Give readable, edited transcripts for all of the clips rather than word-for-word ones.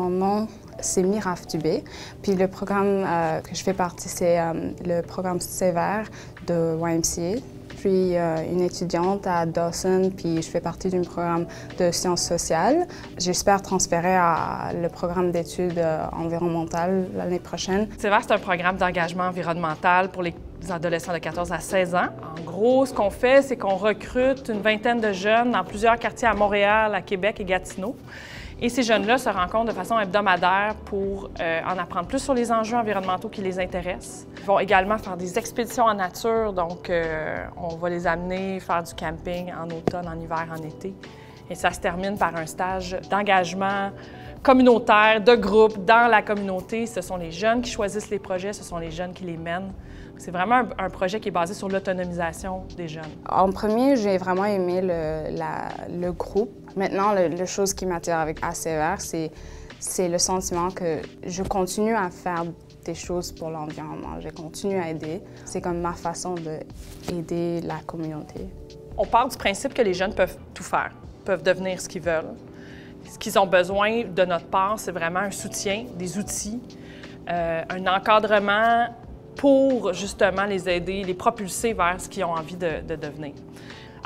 Mon nom, c'est Miraf Dubé. Puis le programme que je fais partie, c'est le programme sévère de YMCA. Je suis une étudiante à Dawson, puis je fais partie d'un programme de sciences sociales. J'espère transférer à le programme d'études environnementales l'année prochaine. Sévère, c'est un programme d'engagement environnemental pour les adolescents de 14 à 16 ans. En gros, ce qu'on fait, c'est qu'on recrute une vingtaine de jeunes dans plusieurs quartiers à Montréal, à Québec et Gatineau. Et ces jeunes-là se rencontrent de façon hebdomadaire pour en apprendre plus sur les enjeux environnementaux qui les intéressent. Ils vont également faire des expéditions en nature, donc on va les amener faire du camping en automne, en hiver, en été. Et ça se termine par un stage d'engagement communautaire, de groupe, dans la communauté. Ce sont les jeunes qui choisissent les projets, ce sont les jeunes qui les mènent. C'est vraiment un projet qui est basé sur l'autonomisation des jeunes. En premier, j'ai vraiment aimé le groupe. Maintenant, la chose qui m'attire avec Sévère, c'est le sentiment que je continue à faire des choses pour l'environnement. Je continue à aider. C'est comme ma façon d'aider la communauté. On part du principe que les jeunes peuvent tout faire, peuvent devenir ce qu'ils veulent. Ce qu'ils ont besoin de notre part, c'est vraiment un soutien, des outils, un encadrement pour justement les aider, les propulser vers ce qu'ils ont envie de devenir.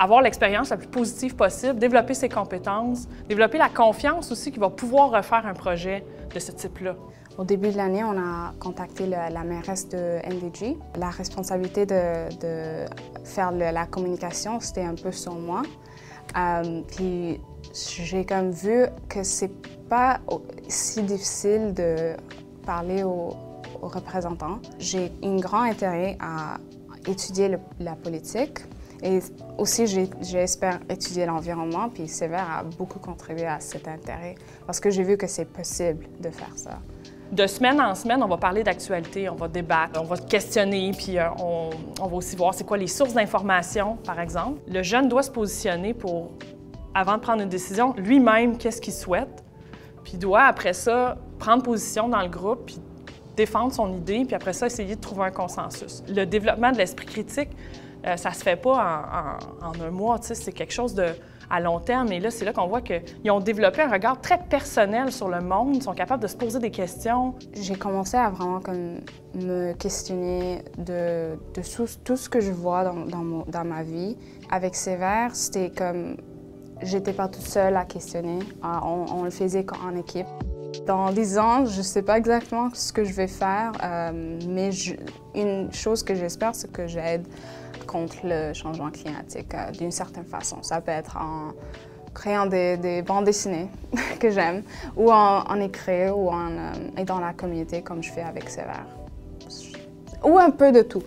Avoir l'expérience la plus positive possible, développer ses compétences, développer la confiance aussi qu'il va pouvoir refaire un projet de ce type-là. Au début de l'année, on a contacté la mairesse de NDG. La responsabilité de faire la communication, c'était un peu sur moi. Puis j'ai comme vu que c'est pas si difficile de parler aux représentants. J'ai un grand intérêt à étudier la politique et aussi j'espère étudier l'environnement, puis Sévère a beaucoup contribué à cet intérêt parce que j'ai vu que c'est possible de faire ça. De semaine en semaine, on va parler d'actualité, on va débattre, on va se questionner, puis on va aussi voir c'est quoi les sources d'information, par exemple. Le jeune doit se positionner pour, avant de prendre une décision, lui-même, qu'est-ce qu'il souhaite, puis il doit, après ça, prendre position dans le groupe, puis défendre son idée, puis après ça, essayer de trouver un consensus. Le développement de l'esprit critique, ça se fait pas en un mois, c'est quelque chose à long terme. Et là, c'est là qu'on voit qu'ils ont développé un regard très personnel sur le monde, ils sont capables de se poser des questions. J'ai commencé à vraiment me questionner de tout ce que je vois dans ma vie. Avec Sévère, c'était comme, j'étais pas toute seule à questionner, on le faisait en équipe. Dans 10 ans, je ne sais pas exactement ce que je vais faire, mais une chose que j'espère, c'est que j'aide contre le changement climatique d'une certaine façon. Ça peut être en créant des bandes dessinées que j'aime, ou en écrire, ou en aidant la communauté comme je fais avec Sévère. Ou un peu de tout.